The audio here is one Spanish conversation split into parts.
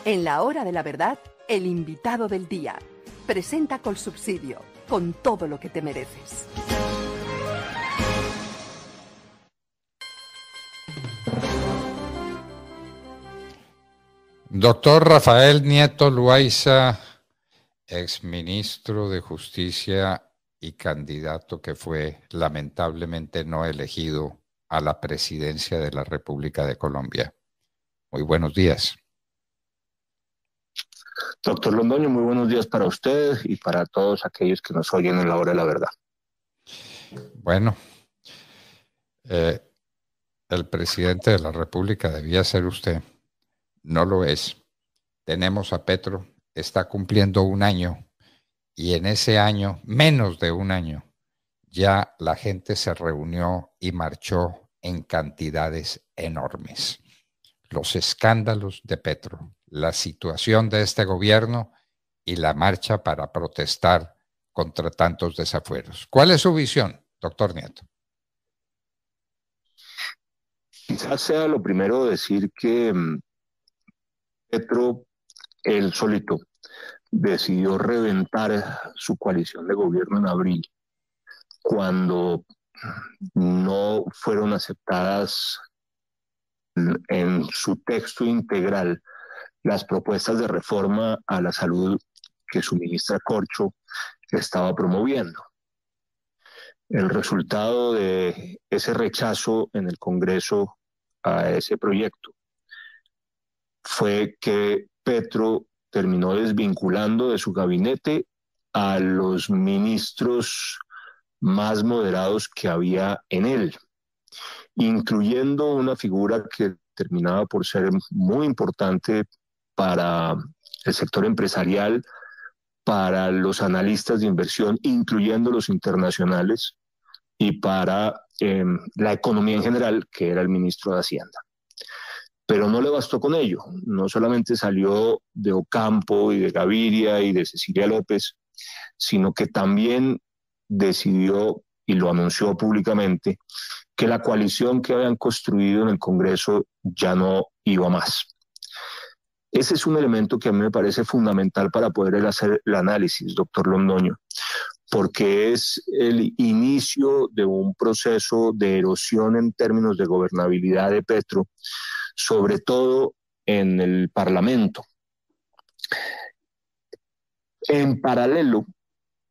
En la hora de la verdad, el invitado del día. Presenta Colsubsidio, con todo lo que te mereces. Doctor Rafael Nieto Loaiza, exministro de Justicia y candidato que fue lamentablemente no elegido a la presidencia de la República de Colombia. Muy buenos días. Doctor Londoño, muy buenos días para usted y para todos aquellos que nos oyen en la hora de la verdad. Bueno, el presidente de la República debía ser usted. No lo es. Tenemos a Petro, está cumpliendo un año y en ese año, menos de un año, ya la gente se reunió y marchó en cantidades enormes. Los escándalos de Petro, la situación de este gobierno y la marcha para protestar contra tantos desafueros. ¿Cuál es su visión, doctor Nieto? Quizás sea lo primero decir que Petro, él solito, decidió reventar su coalición de gobierno en abril, cuando no fueron aceptadas en su texto integral las propuestas de reforma a la salud que su ministra Corcho estaba promoviendo. El resultado de ese rechazo en el Congreso a ese proyecto fue que Petro terminó desvinculando de su gabinete a los ministros más moderados que había en él, incluyendo una figura que terminaba por ser muy importante para el sector empresarial, para los analistas de inversión, incluyendo los internacionales, y para la economía en general, que era el ministro de Hacienda. Pero no le bastó con ello. No solamente salió de Ocampo y de Gaviria y de Cecilia López, sino que también decidió, y lo anunció públicamente, que la coalición que habían construido en el Congreso ya no iba más. Ese es un elemento que a mí me parece fundamental para poder hacer el análisis, doctor Londoño, porque es el inicio de un proceso de erosión en términos de gobernabilidad de Petro, sobre todo en el Parlamento. En paralelo,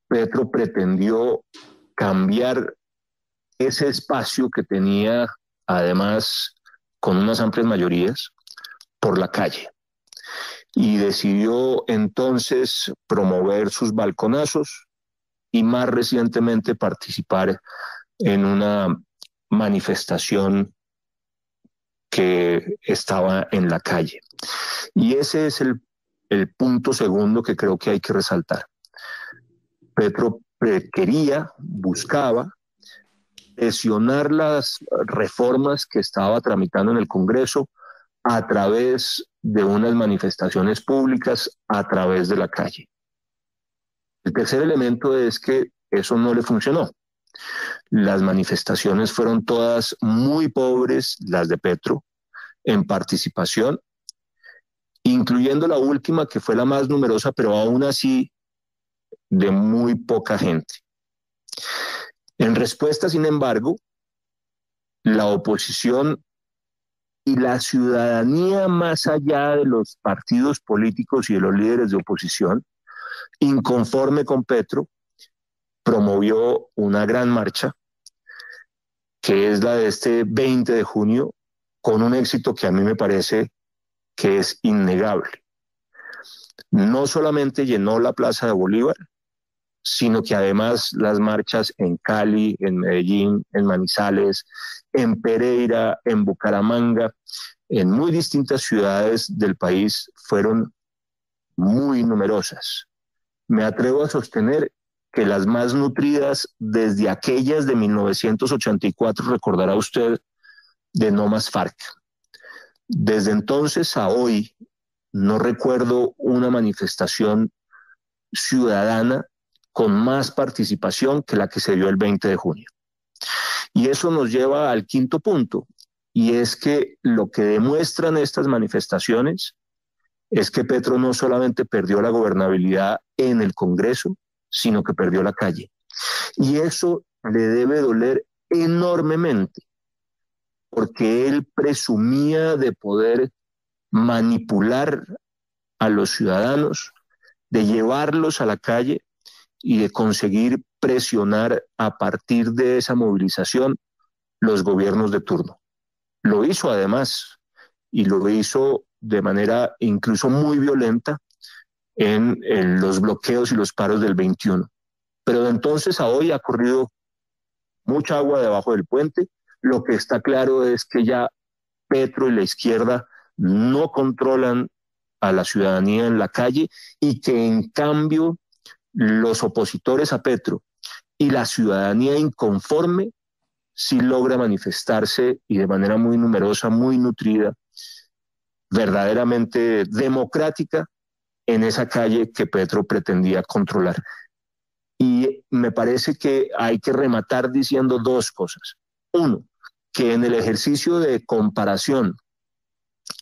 Petro pretendió cambiar ese espacio que tenía, además, con unas amplias mayorías, por la calle. Y decidió entonces promover sus balconazos y más recientemente participar en una manifestación que estaba en la calle. Y ese es el punto segundo que creo que hay que resaltar. Petro buscaba presionar las reformas que estaba tramitando en el Congreso a través de unas manifestaciones públicas, a través de la calle. El tercer elemento es que eso no le funcionó. Las manifestaciones fueron todas muy pobres, las de Petro, en participación, incluyendo la última, que fue la más numerosa, pero aún así de muy poca gente. En respuesta, sin embargo, la oposición y la ciudadanía, más allá de los partidos políticos y de los líderes de oposición, inconforme con Petro, promovió una gran marcha, que es la de este 20 de junio, con un éxito que a mí me parece que es innegable. No solamente llenó la Plaza de Bolívar, sino que además las marchas en Cali, en Medellín, en Manizales, en Pereira, en Bucaramanga, en muy distintas ciudades del país fueron muy numerosas. Me atrevo a sostener que las más nutridas desde aquellas de 1984, recordará usted, de No Más FARC. Desde entonces a hoy no recuerdo una manifestación ciudadana con más participación que la que se dio el 20 de junio. Y eso nos lleva al quinto punto, y es que lo que demuestran estas manifestaciones es que Petro no solamente perdió la gobernabilidad en el Congreso, sino que perdió la calle. Y eso le debe doler enormemente, porque él presumía de poder manipular a los ciudadanos, de llevarlos a la calle y de conseguir presionar a partir de esa movilización los gobiernos de turno. Lo hizo además, y lo hizo de manera incluso muy violenta en los bloqueos y los paros del 21. Pero de entonces a hoy ha corrido mucha agua debajo del puente. Lo que está claro es que ya Petro y la izquierda no controlan a la ciudadanía en la calle y que en cambio los opositores a Petro y la ciudadanía inconforme sí logra manifestarse y de manera muy numerosa, muy nutrida, verdaderamente democrática en esa calle que Petro pretendía controlar. Y me parece que hay que rematar diciendo dos cosas. Uno, que en el ejercicio de comparación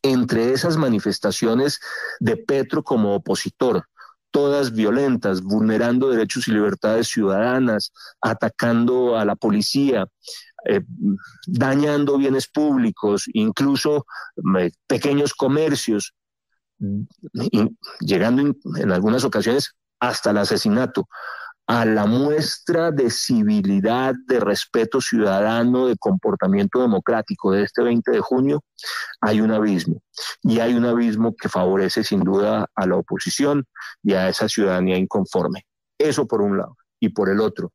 entre esas manifestaciones de Petro como opositor, todas violentas, vulnerando derechos y libertades ciudadanas, atacando a la policía, dañando bienes públicos, incluso pequeños comercios, llegando en algunas ocasiones hasta el asesinato, a la muestra de civilidad, de respeto ciudadano, de comportamiento democrático de este 20 de junio, hay un abismo. Y hay un abismo que favorece sin duda a la oposición y a esa ciudadanía inconforme. Eso por un lado. Y por el otro,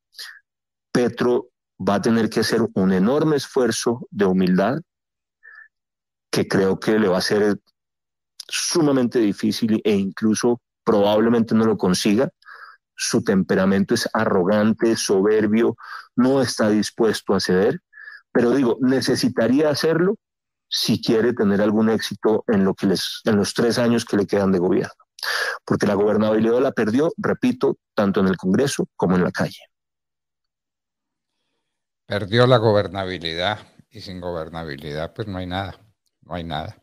Petro va a tener que hacer un enorme esfuerzo de humildad que creo que le va a ser sumamente difícil e incluso probablemente no lo consiga. Su temperamento es arrogante, soberbio, no está dispuesto a ceder, pero digo, necesitaría hacerlo si quiere tener algún éxito en los 3 años que le quedan de gobierno, porque la gobernabilidad la perdió, repito, tanto en el Congreso como en la calle. Perdió la gobernabilidad y sin gobernabilidad pues no hay nada, no hay nada.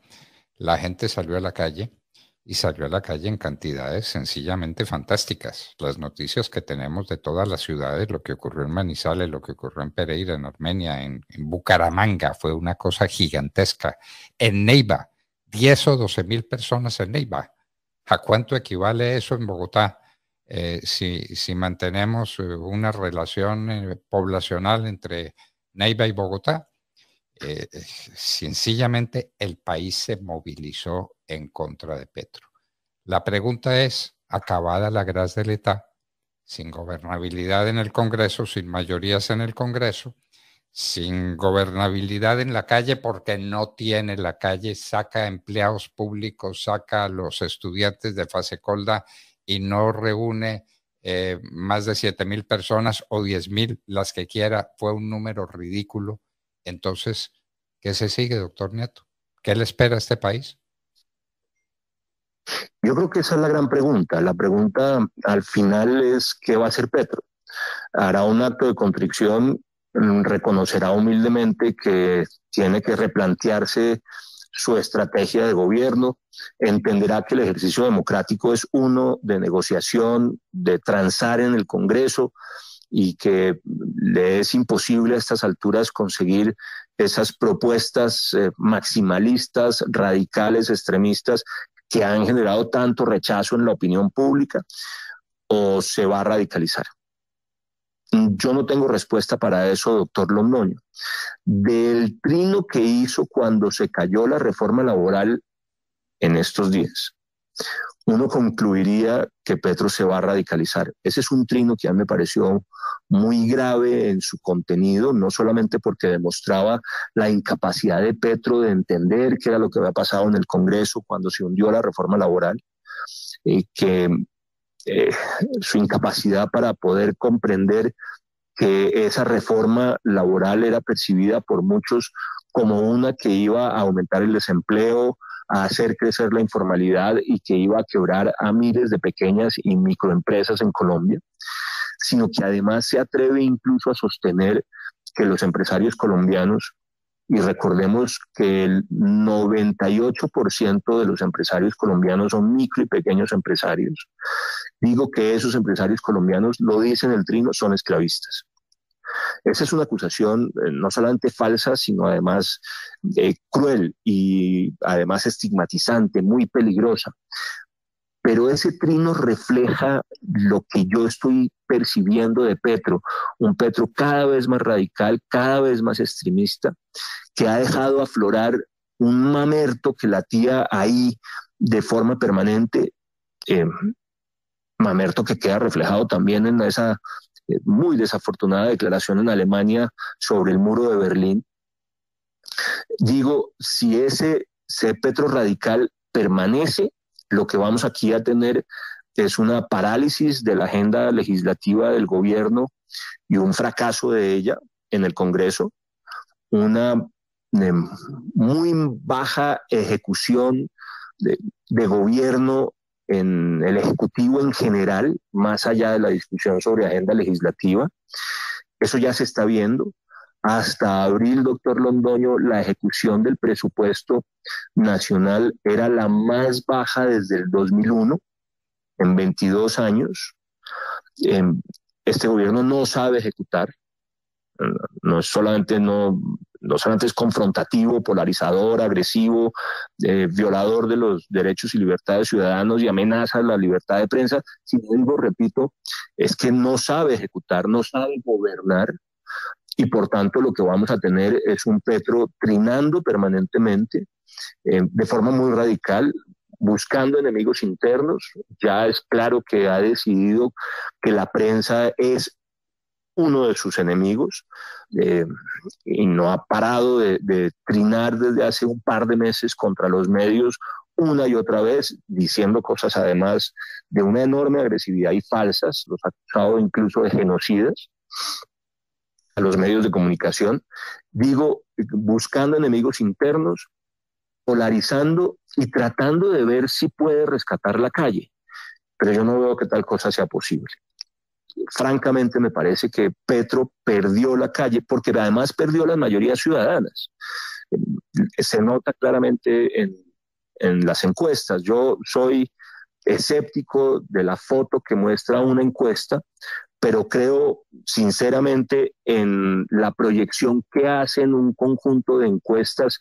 La gente salió a la calle y salió a la calle en cantidades sencillamente fantásticas. Las noticias que tenemos de todas las ciudades, lo que ocurrió en Manizales, lo que ocurrió en Pereira, en Armenia, en Bucaramanga, fue una cosa gigantesca. En Neiva, 10 o 12 mil personas en Neiva. ¿A cuánto equivale eso en Bogotá? Si mantenemos una relación poblacional entre Neiva y Bogotá, sencillamente el país se movilizó en contra de Petro. La pregunta es, acabada la grâce de l'État, sin gobernabilidad en el Congreso, sin mayorías en el Congreso, sin gobernabilidad en la calle porque no tiene la calle, saca empleados públicos, saca a los estudiantes de Fasecolda y no reúne más de 7,000 personas o 10,000, las que quiera, fue un número ridículo. Entonces, ¿qué se sigue, doctor Nieto? ¿Qué le espera a este país? Yo creo que esa es la gran pregunta. La pregunta al final es ¿qué va a hacer Petro? Hará un acto de contrición, reconocerá humildemente que tiene que replantearse su estrategia de gobierno, entenderá que el ejercicio democrático es uno de negociación, de transar en el Congreso y que le es imposible a estas alturas conseguir esas propuestas maximalistas, radicales, extremistas que han generado tanto rechazo en la opinión pública, o se va a radicalizar. Yo no tengo respuesta para eso, doctor Londoño. Del trino que hizo cuando se cayó la reforma laboral en estos días, uno concluiría que Petro se va a radicalizar. Ese es un trino que a mí me pareció muy grave en su contenido, no solamente porque demostraba la incapacidad de Petro de entender qué era lo que había pasado en el Congreso cuando se hundió la reforma laboral, su incapacidad para poder comprender que esa reforma laboral era percibida por muchos como una que iba a aumentar el desempleo, a hacer crecer la informalidad y que iba a quebrar a miles de pequeñas y microempresas en Colombia, sino que además se atreve incluso a sostener que los empresarios colombianos y recordemos que el 98% de los empresarios colombianos son micro y pequeños empresarios. Digo que esos empresarios colombianos, lo dicen el trino, son esclavistas. Esa es una acusación no solamente falsa, sino además cruel y además estigmatizante, muy peligrosa. Pero ese trino refleja lo que yo estoy percibiendo de Petro, un Petro cada vez más radical, cada vez más extremista, que ha dejado aflorar un mamerto que latía ahí de forma permanente, mamerto que queda reflejado también en esa muy desafortunada declaración en Alemania sobre el muro de Berlín. Digo, si ese Petro radical permanece, lo que vamos aquí a tener es una parálisis de la agenda legislativa del gobierno y un fracaso de ella en el Congreso, una muy baja ejecución de gobierno en el Ejecutivo en general, más allá de la discusión sobre agenda legislativa. Eso ya se está viendo. Hasta abril, doctor Londoño, la ejecución del presupuesto nacional era la más baja desde el 2001, en 22 años. Este gobierno no sabe ejecutar, no solamente es confrontativo, polarizador, agresivo, violador de los derechos y libertades ciudadanos y amenaza la libertad de prensa, sino, repito, es que no sabe ejecutar, no sabe gobernar. Y por tanto lo que vamos a tener es un Petro trinando permanentemente, de forma muy radical, buscando enemigos internos. Ya es claro que ha decidido que la prensa es uno de sus enemigos, y no ha parado de trinar desde hace un par de meses contra los medios una y otra vez, diciendo cosas además de una enorme agresividad y falsas. Los ha acusado incluso de genocidas a los medios de comunicación. Digo, buscando enemigos internos, polarizando y tratando de ver si puede rescatar la calle. Pero yo no veo que tal cosa sea posible. Francamente, me parece que Petro perdió la calle, porque además perdió las mayorías ciudadanas. Se nota claramente en las encuestas. Yo soy escéptico de la foto que muestra una encuesta, pero creo sinceramente en la proyección que hacen un conjunto de encuestas,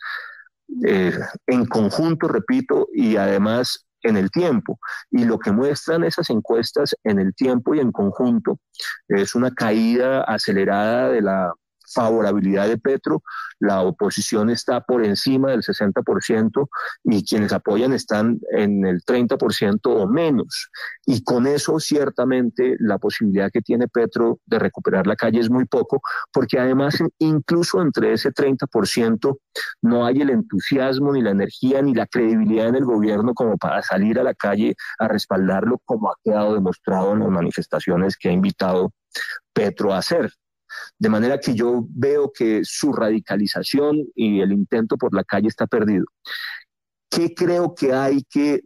en conjunto, repito, y además en el tiempo. Y lo que muestran esas encuestas en el tiempo y en conjunto es una caída acelerada de la favorabilidad de Petro. La oposición está por encima del 60% y quienes apoyan están en el 30% o menos. Y con eso ciertamente la posibilidad que tiene Petro de recuperar la calle es muy poco, porque además incluso entre ese 30% no hay el entusiasmo, ni la energía, ni la credibilidad en el gobierno como para salir a la calle a respaldarlo, como ha quedado demostrado en las manifestaciones que ha invitado Petro a hacer. De manera que yo veo que su radicalización y el intento por la calle está perdido. ¿Qué creo que hay que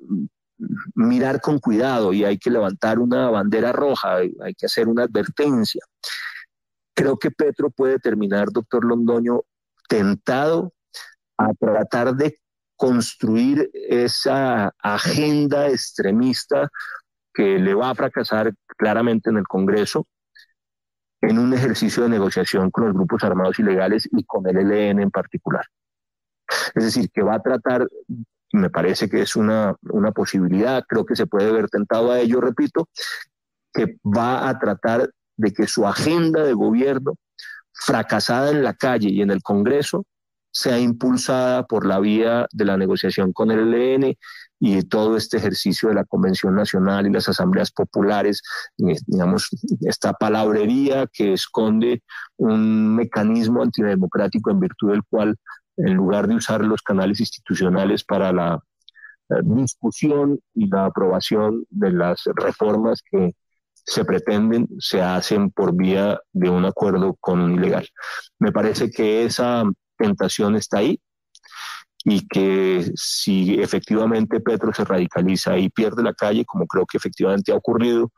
mirar con cuidado y hay que levantar una bandera roja, hay que hacer una advertencia? Creo que Petro puede terminar, doctor Londoño, tentado a tratar de construir esa agenda extremista que le va a fracasar claramente en el Congreso, en un ejercicio de negociación con los grupos armados ilegales y con el ELN en particular. Es decir, que va a tratar, me parece que es una posibilidad, creo que se puede ver tentado a ello, repito, que va a tratar de que su agenda de gobierno, fracasada en la calle y en el Congreso, sea impulsada por la vía de la negociación con el ELN y de todo este ejercicio de la Convención Nacional y las asambleas populares, digamos, esta palabrería que esconde un mecanismo antidemocrático en virtud del cual, en lugar de usar los canales institucionales para la discusión y la aprobación de las reformas que se pretenden, se hacen por vía de un acuerdo con un ilegal. Me parece que esa tentación está ahí y que si efectivamente Petro se radicaliza y pierde la calle, como creo que efectivamente ha ocurrido,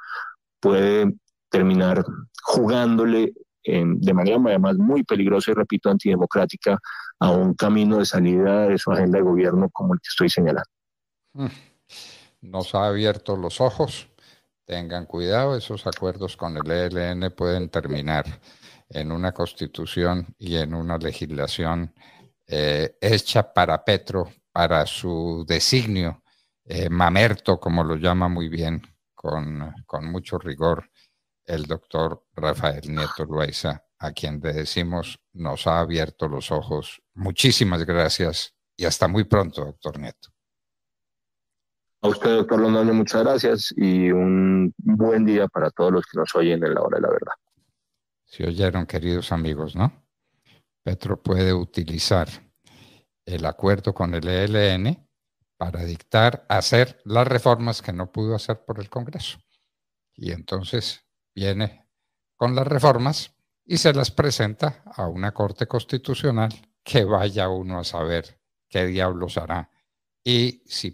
puede terminar jugándole de manera además muy peligrosa y, repito, antidemocrática, a un camino de salida de su agenda de gobierno como el que estoy señalando. Nos ha abierto los ojos. Tengan cuidado, esos acuerdos con el ELN pueden terminar en una constitución y en una legislación hecha para Petro, para su designio, mamerto, como lo llama muy bien, con mucho rigor, el doctor Rafael Nieto Loaiza, a quien le decimos nos ha abierto los ojos. Muchísimas gracias y hasta muy pronto, doctor Nieto. A usted, doctor Londoño, muchas gracias y un buen día para todos los que nos oyen en la hora de la verdad. Si oyeron, queridos amigos, ¿no? Petro puede utilizar el acuerdo con el ELN para hacer las reformas que no pudo hacer por el Congreso. Y entonces viene con las reformas y se las presenta a una Corte Constitucional que vaya uno a saber qué diablos hará y si